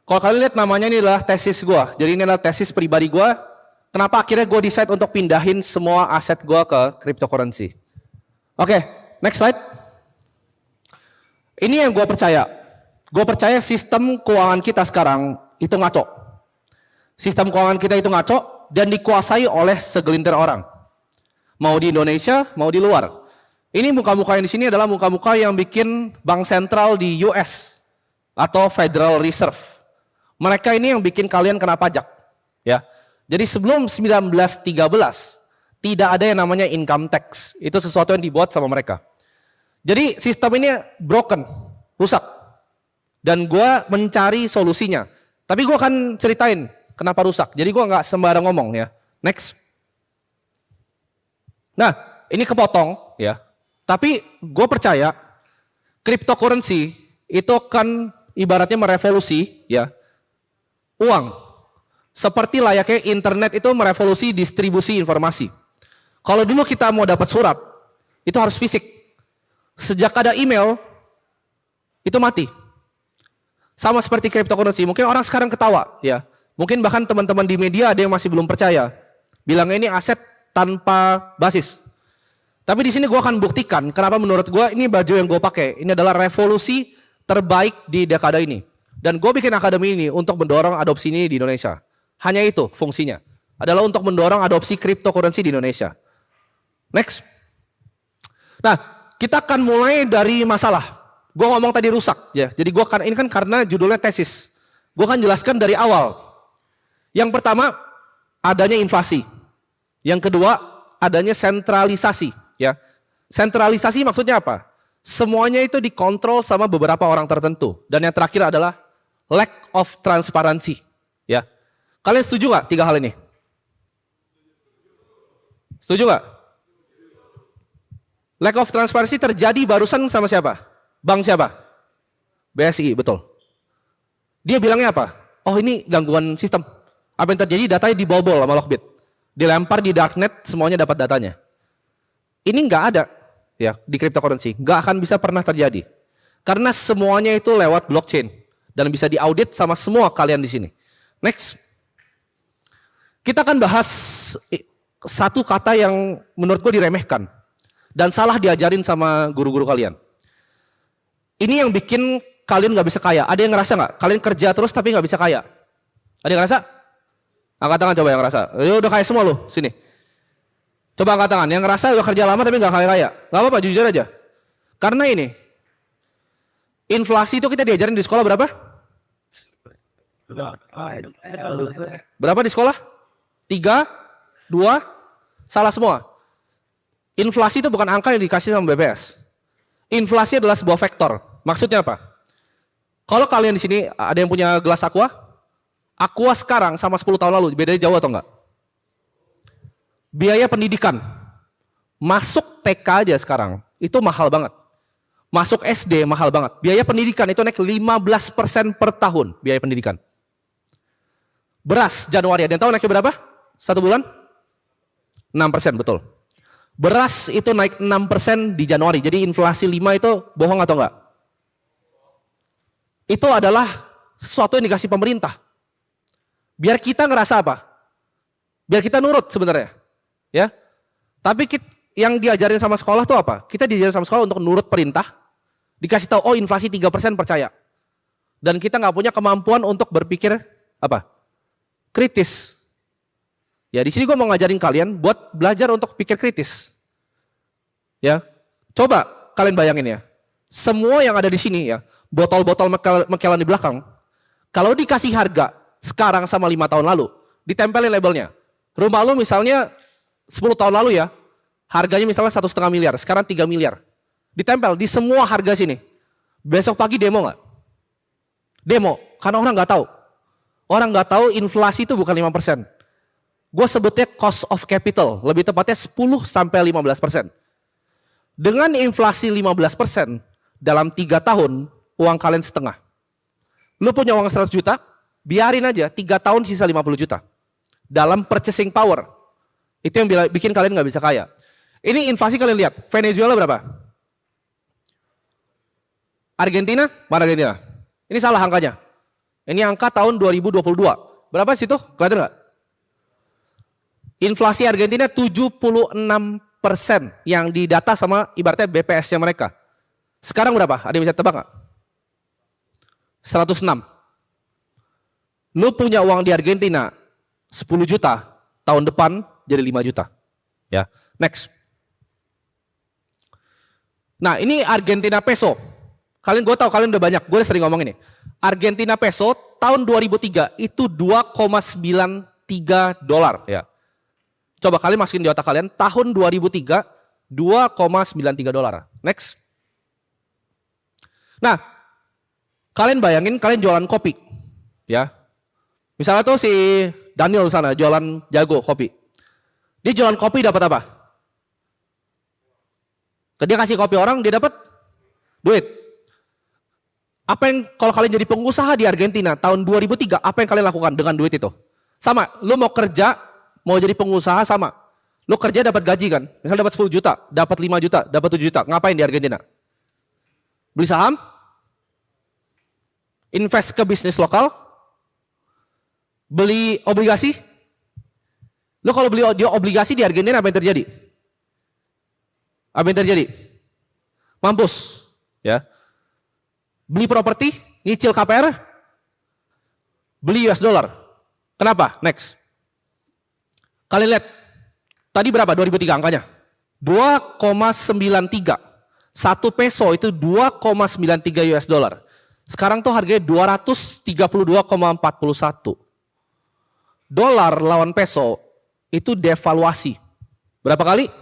Kalau kalian lihat namanya ini adalah tesis gue. Jadi ini adalah tesis pribadi gue. Kenapa akhirnya gue decide untuk pindahin semua aset gue ke cryptocurrency. Oke, next slide. Ini yang gue percaya. Gue percaya sistem keuangan kita sekarang itu ngaco. Sistem keuangan kita itu ngaco dan dikuasai oleh segelintir orang. Mau di Indonesia, mau di luar. Ini muka-muka yang di sini adalah muka-muka yang bikin bank sentral di US atau Federal Reserve. Mereka ini yang bikin kalian kena pajak, ya. Jadi sebelum 1913 tidak ada yang namanya income tax. Itu sesuatu yang dibuat sama mereka. Jadi sistem ini broken, rusak. Dan gue mencari solusinya. Tapi gue akan ceritain kenapa rusak. Jadi gue nggak sembarang ngomong ya. Next. Nah, ini kepotong ya. Tapi gue percaya cryptocurrency itu akan ibaratnya merevolusi ya. Uang, seperti layaknya internet itu merevolusi distribusi informasi. Kalau dulu kita mau dapat surat, itu harus fisik. Sejak ada email, itu mati. Sama seperti cryptocurrency, mungkin orang sekarang ketawa, ya. Mungkin bahkan teman-teman di media ada yang masih belum percaya. Bilangnya ini aset tanpa basis. Tapi di sini gue akan buktikan kenapa menurut gue ini baju yang gue pakai. Ini adalah revolusi terbaik di dekade ini. Dan gue bikin akademi ini untuk mendorong adopsi ini di Indonesia. Hanya itu fungsinya. Adalah untuk mendorong adopsi cryptocurrency di Indonesia. Next. Nah, kita akan mulai dari masalah. Gue ngomong tadi rusak, ya. Jadi gue ini kan karena judulnya tesis. Gue akan jelaskan dari awal. Yang pertama, adanya inflasi. Yang kedua, adanya sentralisasi, ya. Sentralisasi maksudnya apa? Semuanya itu dikontrol sama beberapa orang tertentu. Dan yang terakhir adalah lack of transparency, ya. Kalian setuju nggak 3 hal ini? Setuju nggak? Lack of transparency terjadi barusan sama siapa? Bank siapa? BSI, betul. Dia bilangnya apa? Oh ini gangguan sistem. Apa yang terjadi? Datanya dibobol sama Lockbit. Dilempar di darknet, semuanya dapat datanya. Ini nggak ada ya di cryptocurrency. Nggak akan bisa pernah terjadi. Karena semuanya itu lewat blockchain. Dan bisa diaudit sama semua kalian di sini. Next. Kita akan bahas satu kata yang menurut gue diremehkan. Dan salah diajarin sama guru-guru kalian. Ini yang bikin kalian nggak bisa kaya. Ada yang ngerasa nggak? Kalian kerja terus tapi nggak bisa kaya? Ada yang ngerasa? Angkat tangan coba yang ngerasa. Ya udah kaya semua loh, sini. Coba angkat tangan. Yang ngerasa udah kerja lama tapi nggak kaya-kaya. Nggak apa-apa, jujur aja. Karena ini, inflasi itu kita diajarin di sekolah berapa? Berapa di sekolah? 3, 2, salah semua. Inflasi itu bukan angka yang dikasih sama BPS. Inflasi adalah sebuah vektor. Maksudnya apa? Kalau kalian di sini ada yang punya gelas aqua, aqua sekarang sama 10 tahun lalu, bedanya jauh atau enggak? Biaya pendidikan, masuk TK aja sekarang, itu mahal banget. Masuk SD mahal banget. Biaya pendidikan itu naik 15% per tahun, biaya pendidikan. Beras Januari, ada yang tahu naiknya berapa? 1 bulan? 6%, betul. Beras itu naik 6% di Januari, jadi inflasi 5 itu bohong atau enggak? Itu adalah sesuatu yang dikasih pemerintah. Biar kita ngerasa apa? Biar kita nurut sebenarnya. Ya. Tapi yang diajarin sama sekolah tuh apa? Kita diajarin sama sekolah untuk nurut perintah. Dikasih tahu, oh inflasi 3% percaya. Dan kita nggak punya kemampuan untuk berpikir apa? Kritis. Ya di sini gue mau ngajarin kalian buat belajar untuk pikir kritis. Ya, coba kalian bayangin ya. Semua yang ada di sini ya, botol-botol McAllen di belakang, kalau dikasih harga sekarang sama 5 tahun lalu, ditempelin labelnya. Rumah lu misalnya 10 tahun lalu ya, harganya misalnya 1,5 miliar, sekarang 3 miliar. Ditempel di semua harga sini. Besok pagi demo nggak? Demo, karena orang nggak tahu. Orang nggak tahu inflasi itu bukan 5%. Gue sebutnya cost of capital, lebih tepatnya 10-15%. Dengan inflasi 15%, dalam 3 tahun, uang kalian setengah. Lu punya uang 100 juta, biarin aja, 3 tahun sisa 50 juta. Dalam purchasing power. Itu yang bikin kalian nggak bisa kaya. Ini inflasi kalian lihat, Venezuela berapa? Argentina? Mana Argentina? Ini salah angkanya. Ini angka tahun 2022. Berapa sih itu? Kelihatan nggak? Inflasi Argentina 76% yang didata sama ibaratnya BPS-nya mereka. Sekarang berapa? Ada yang bisa tebak nggak? 106. Lu punya uang di Argentina 10 juta, tahun depan jadi 5 juta. Ya, next. Nah, ini Argentina peso. Gue tahu kalian udah banyak, gue sering ngomong ini. Argentina peso tahun 2003 itu 2,93 dolar ya. Coba kalian masukin di otak kalian, tahun 2003 2,93 dolar. Next. Nah, kalian bayangin kalian jualan kopi. Ya. Misalnya tuh si Daniel sana jualan jago kopi. Dia jualan kopi dapat apa? Dia kasih kopi orang, dia dapat duit. Apa yang kalau kalian jadi pengusaha di Argentina tahun 2003, apa yang kalian lakukan dengan duit itu? Sama, lu mau kerja, mau jadi pengusaha sama. Lu kerja dapat gaji kan? Misal dapat 10 juta, dapat 5 juta, dapat 7 juta. Ngapain di Argentina? Beli saham? Invest ke bisnis lokal? Beli obligasi? Lu kalau beli obligasi di Argentina apa yang terjadi? Apa yang terjadi? Mampus, ya. Beli properti, nyicil KPR, beli US dollar. Kenapa? Next. Kalian lihat, tadi berapa 2003 angkanya? 2,93. 1 peso itu 2,93 US dollar. Sekarang tuh harganya 232,41. Dolar lawan peso itu devaluasi. Berapa kali?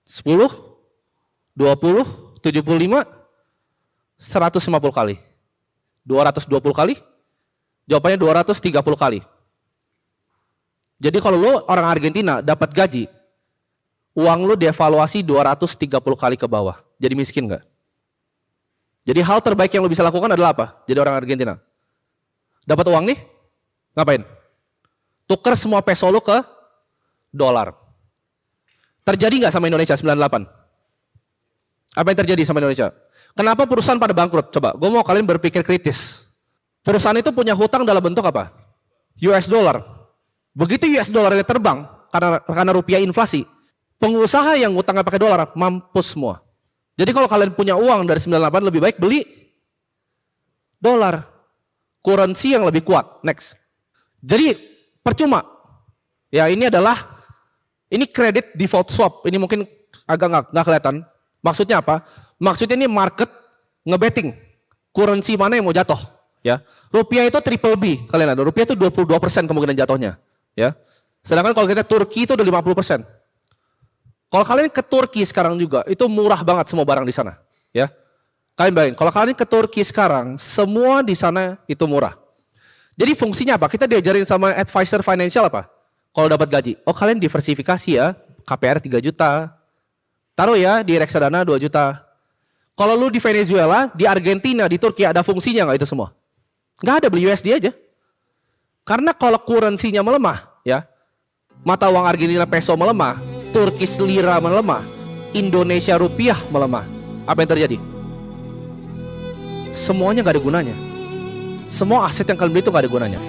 10, 20, 75, 150 kali. 220 kali? Jawabannya 230 kali. Jadi kalau lu orang Argentina dapat gaji, uang lu devaluasi 230 kali ke bawah. Jadi miskin nggak? Jadi hal terbaik yang lu bisa lakukan adalah apa? Jadi orang Argentina. Dapat uang nih, ngapain? Tuker semua peso lu ke dolar. Terjadi nggak sama Indonesia 98? Apa yang terjadi sama Indonesia? Kenapa perusahaan pada bangkrut? Coba, gue mau kalian berpikir kritis. Perusahaan itu punya hutang dalam bentuk apa? US dollar. Begitu US dollarnya terbang, karena rupiah inflasi, pengusaha yang hutangnya pakai dolar, mampus semua. Jadi kalau kalian punya uang dari 98, lebih baik beli dolar. Currency yang lebih kuat. Next. Jadi, percuma. Ya, ini credit default swap. Ini mungkin agak nggak kelihatan. Maksudnya apa? Maksudnya ini market ngebetting currency mana yang mau jatuh, ya. Rupiah itu triple B, kalian ada. Rupiah itu 22% kemungkinan jatuhnya, ya. Sedangkan kalau kita Turki itu udah 50%. Kalau kalian ke Turki sekarang juga, itu murah banget semua barang di sana, ya. Kalian bayangin, kalau kalian ke Turki sekarang, semua di sana itu murah. Jadi fungsinya apa? Kita diajarin sama advisor financial apa? Kalau dapat gaji, oh kalian diversifikasi ya, KPR 3 juta, taruh ya di reksadana 2 juta. Kalau lu di Venezuela, di Argentina, di Turki ada fungsinya nggak itu semua? Nggak ada, beli USD aja. Karena kalau currency-nya melemah, ya, mata uang Argentina peso melemah, Turkish lira melemah, Indonesia rupiah melemah. Apa yang terjadi? Semuanya nggak ada gunanya. Semua aset yang kalian beli itu nggak ada gunanya.